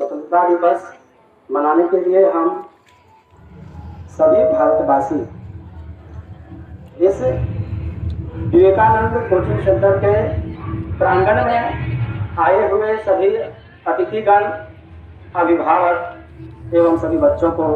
स्वतंत्रता दिवस मनाने के लिए हम सभी भारतवासी इस विवेकानंद कोचिंग सेंटर के प्रांगण में आए हुए सभी अतिथिगण, अभिभावक एवं सभी बच्चों को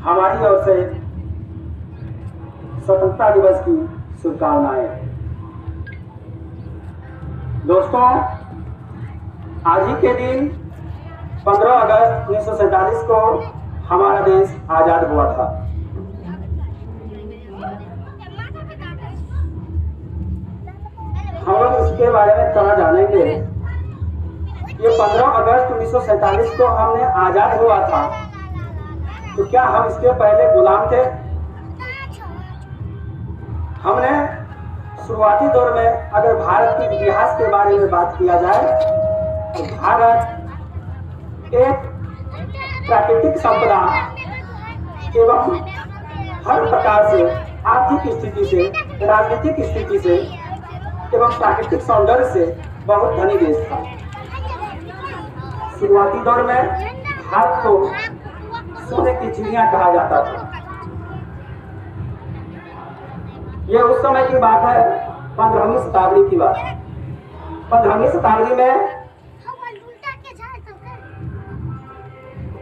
हमारी ओर से स्वतंत्रता दिवस की शुभकामनाएं। दोस्तों, आज ही के दिन 15 अगस्त 1947 को हमारा देश आजाद हुआ था। हम लोग इसके बारे में थोड़ा जानेंगे। ये 15 अगस्त 1947 को हमने आजाद हुआ था, तो क्या हम इसके पहले गुलाम थे? हमने शुरुआती दौर में अगर भारत के इतिहास के बारे में बात किया जाए तो भारत एक प्राकृतिक संपदा एवं हर प्रकार से आर्थिक स्थिति से, राजनीतिक स्थिति से एवं प्राकृतिक सौंदर्य से बहुत धनी देश था। शुरुआती दौर में भारत को सोने की चिड़िया कहा जाता था। ये उस समय की बात है, 15वीं शताब्दी की बात। 15वीं शताब्दी में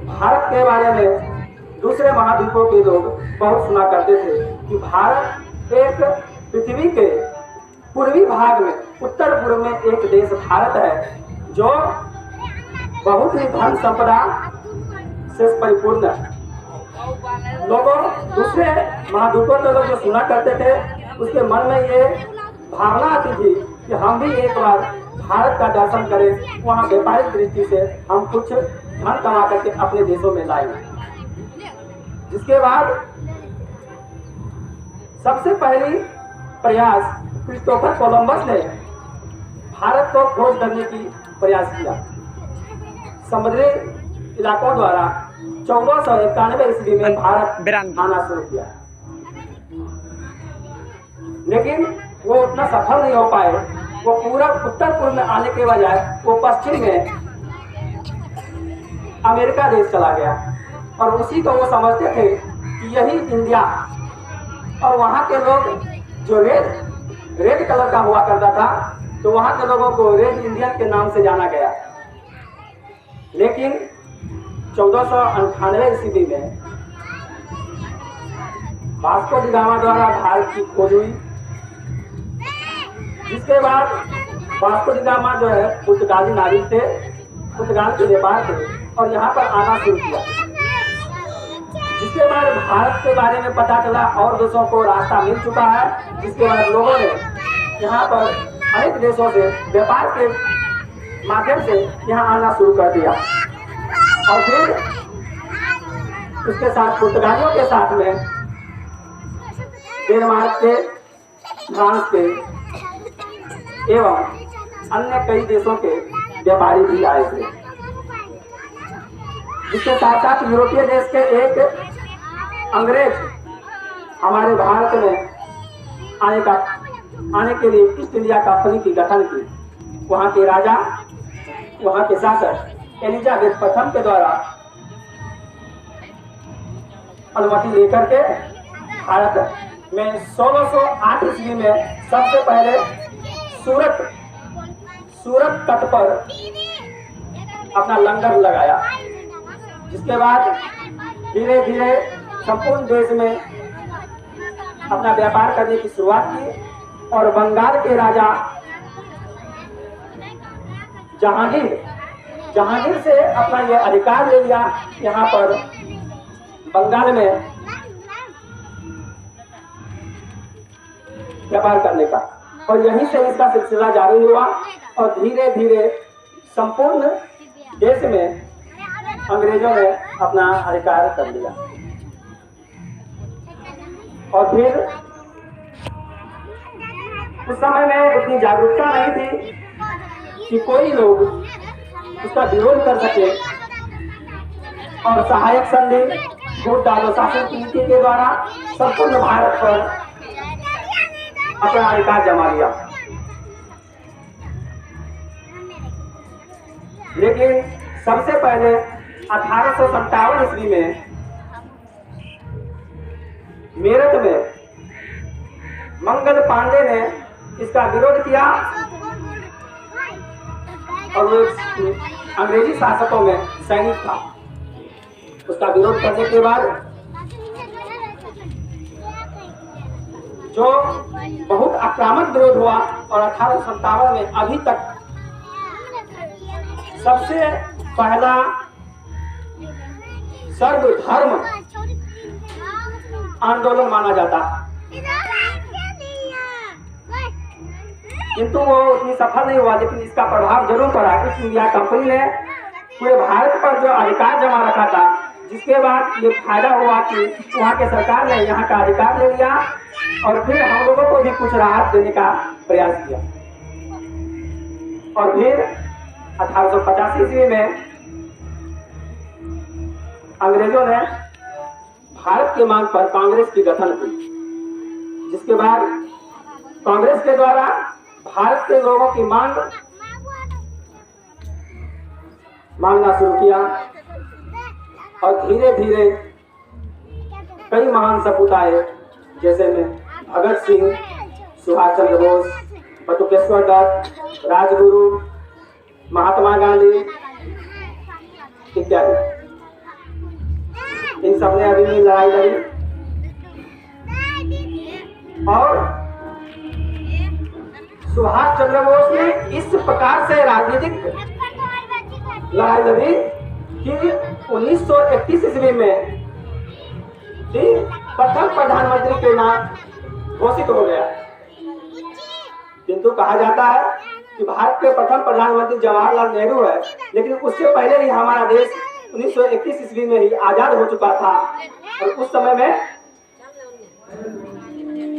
भारत के बारे में दूसरे महाद्वीपों के लोग बहुत सुना करते थे कि भारत एक पृथ्वी के पूर्वी भाग में, उत्तर पूर्व में एक देश भारत है जो बहुत ही धन संपदा से परिपूर्ण है। लोगों दूसरे महाद्वीपों के लोग जो सुना करते थे, उसके मन में ये भावना आती थी कि हम भी एक बार भारत का दर्शन करें, वहाँ व्यापारिक दृष्टि से हम कुछ धन कमा करके अपने देशों में लाएंगे। जिसके बाद सबसे पहली प्रयास क्रिस्टोफर कोलंबस ने भारत को खोज करने की प्रयास किया। समुद्री इलाकों द्वारा 1491 ईस्वी में भारत आना शुरू किया, लेकिन वो उतना सफल नहीं हो पाए। वो पूरा उत्तर पूर्व में आने के बजाय वो पश्चिम में अमेरिका देश चला गया और उसी को वो समझते थे कि यही इंडिया, और वहाँ के लोग जो रेड कलर का हुआ करता था, तो वहाँ के लोगों को रेड इंडियन के नाम से जाना गया। लेकिन 1498 ईस्वी में वास्को डी गामा द्वारा भारत की खोज हुई। जिसके बाद वास्को डी गामा जो है पुर्तगाली नागरिक थे, पुर्तगाल के व्यापार थे और यहाँ पर आना शुरू किया। जिसके बाद भारत के बारे में पता चला और देशों को रास्ता मिल चुका है। जिसके बाद लोगों ने यहाँ पर अनेक देशों से व्यापार के माध्यम से यहाँ आना शुरू कर दिया और फिर उसके साथ पुर्तगालियों के साथ में डेनमार्क के, फ्रांस के एवं अन्य कई देशों के व्यापारी भी आए थे। जिसके साथ साथ यूरोपीय देश के एक अंग्रेज हमारे भारत में आने के लिए ईस्ट इंडिया कंपनी की गठन की। वहाँ के राजा, वहाँ के शासक एलिजाबेथ प्रथम के द्वारा अनुमति लेकर के भारत में 1608 ईस्वी में सबसे पहले सूरत तट पर अपना लंगर लगाया। जिसके बाद धीरे धीरे संपूर्ण देश में अपना व्यापार करने की शुरुआत की और बंगाल के राजा जहांगीर से अपना यह अधिकार ले लिया यहाँ पर बंगाल में व्यापार करने का, और यहीं से इसका सिलसिला जारी हुआ और धीरे धीरे संपूर्ण देश में अंग्रेजों ने अपना अधिकार कर लिया। और फिर उस समय में उतनी जागरूकता नहीं थी कि कोई लोग उसका विरोध कर सके, और सहायक संधि वोट डालो शासन की नीति के द्वारा संपूर्ण भारत पर अपना अधिकार जमा लिया। लेकिन सबसे पहले 1857 ईस्वी में मेरठ में मंगल पांडे ने इसका विरोध किया और वो अंग्रेजी शासकों में सैनिक था। उसका विरोध करने के बाद जो बहुत आक्रामक विरोध हुआ और 1857 में अभी तक सबसे पहला सर्वधर्म आंदोलन माना जाता, किंतु वो उतनी सफल नहीं हुआ। लेकिन इसका प्रभाव जरूर पड़ा। ईस्ट इंडिया कंपनी ने पूरे भारत पर जो अधिकार जमा रखा था, जिसके बाद ये फायदा हुआ कि वहाँ के सरकार ने यहाँ का अधिकार ले लिया और फिर हम लोगों को भी कुछ राहत देने का प्रयास किया। और फिर 1885 ईस्वी में अंग्रेजों ने भारत की मांग पर कांग्रेस की गठन की, जिसके बाद कांग्रेस के द्वारा भारत के लोगों की मांगना शुरू किया और धीरे धीरे कई महान सपूत आए, जैसे में भगत सिंह, सुभाष चंद्र बोस, बटुकेश्वर दत्त, राजगुरु, महात्मा गांधी इत्यादि। इन सबने अभी भी लड़ाई लड़ी और सुभाष चंद्र बोस ने इस प्रकार से राजनीतिक लड़ाई लड़ी कि 1931 ईस्वी में प्रथम प्रधानमंत्री के नाम घोषित हो गया। किंतु कहा जाता है कि भारत के प्रथम प्रधानमंत्री जवाहरलाल नेहरू है, लेकिन उससे पहले ही हमारा देश 1931 ईस्वी में ही आजाद हो चुका था और उस समय में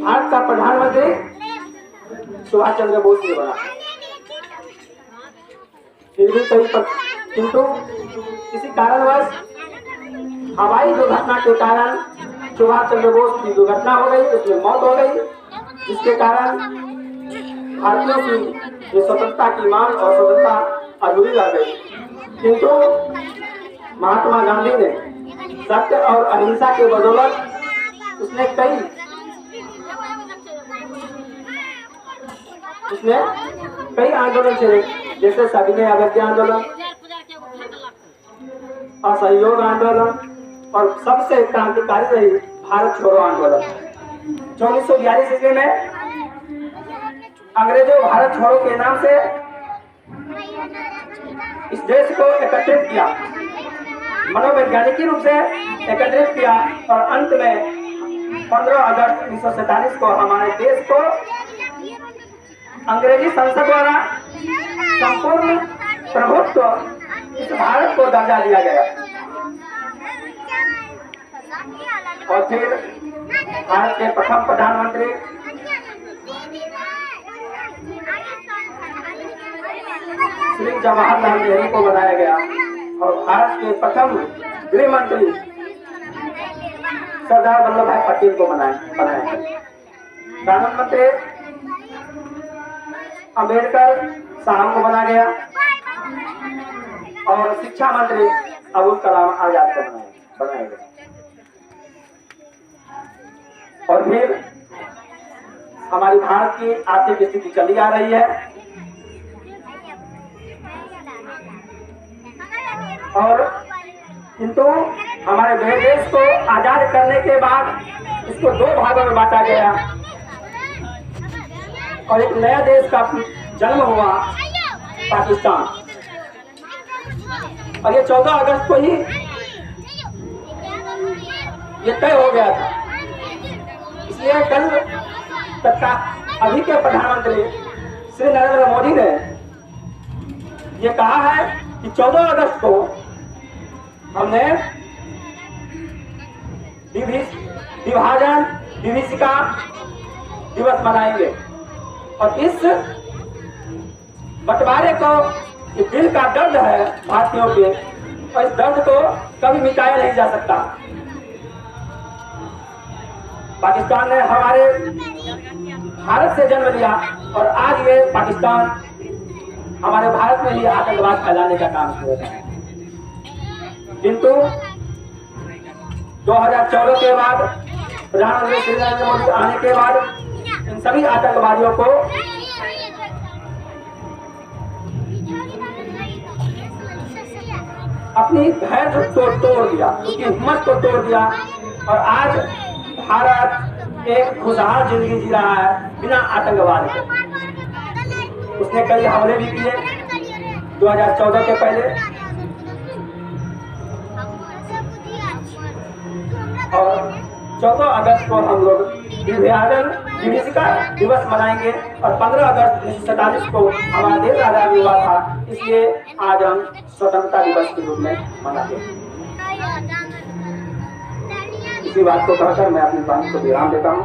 भारत का प्रधानमंत्री सुभाष चंद्र बोस ने बना। फिर भी किंतु किसी कारणवश हवाई दुर्घटना के कारण सुभाष चंद्र बोस की दुर्घटना हो गई, उसमें मौत हो गई, जिसके कारण भारतीयों की ये स्वतंत्रता की मांग और स्वतंत्रता अधूरी रह गई। किंतु महात्मा गांधी ने सत्य और अहिंसा के बदौलत उसने कई आंदोलन छेड़े, जैसे सविनय अवज्ञा आंदोलन, असहयोग आंदोलन और सबसे क्रांतिकारी रही भारत छोड़ो आंदोलन। 1942 ईस्वी में अंग्रेजों भारत छोड़ो के नाम से इस देश को एकत्रित किया, मनोवैज्ञानिक रूप से एकत्रित किया और अंत में 15 अगस्त 1947 को हमारे देश को अंग्रेजी संसद द्वारा संपूर्ण प्रभुत्व इस भारत को दर्जा दिया गया। और फिर भारत के प्रथम प्रधानमंत्री श्री जवाहरलाल नेहरू को बनाया गया और भारत के प्रथम गृह मंत्री सरदार वल्लभ भाई पटेल को बनाया गया। प्रधानमंत्री अम्बेडकर साहब को बनाया गया और शिक्षा मंत्री अबुल कलाम आजाद को बनाया गया। और फिर हमारी भारत की आर्थिक स्थिति चली आ रही है और किंतु हमारे देश को आजाद करने के बाद इसको दो भागों में बांटा गया और एक नया देश का जन्म हुआ, पाकिस्तान। और ये 14 अगस्त को ही ये तय हो गया था। इसलिए कल अभी के प्रधानमंत्री श्री नरेंद्र मोदी ने ये कहा है कि 14 अगस्त को हमने विभीषिका दिवस मनाएंगे और इस बंटवारे को ये दिल का दर्द है भारतीयों के और इस दर्द को कभी मिटाया नहीं जा सकता। पाकिस्तान ने हमारे भारत से जन्म लिया और आज ये पाकिस्तान हमारे भारत में ही आतंकवाद फैलाने का काम कर रहा है। किंतु 2014 के बाद प्रधानमंत्री श्री नरेंद्र मोदी आने के बाद इन सभी आतंकवादियों को अपनी धैर्य को तोड़ दिया, उसकी हिम्मत को तोड़ दिया और आज भारत एक खुशहाल जिंदगी जी रहा है बिना आतंकवाद के। उसने कई हमले भी किए 2014 के पहले, और 14 अगस्त को हम लोग विभिन्न दिवस मनाएंगे और 15 अगस्त 1947 को हमारा देश आजाद हुआ था, इसलिए आज हम स्वतंत्रता दिवस के रूप में मनाते हैं। इसी बात को कहकर मैं अपनी बात को विराम देता हूँ।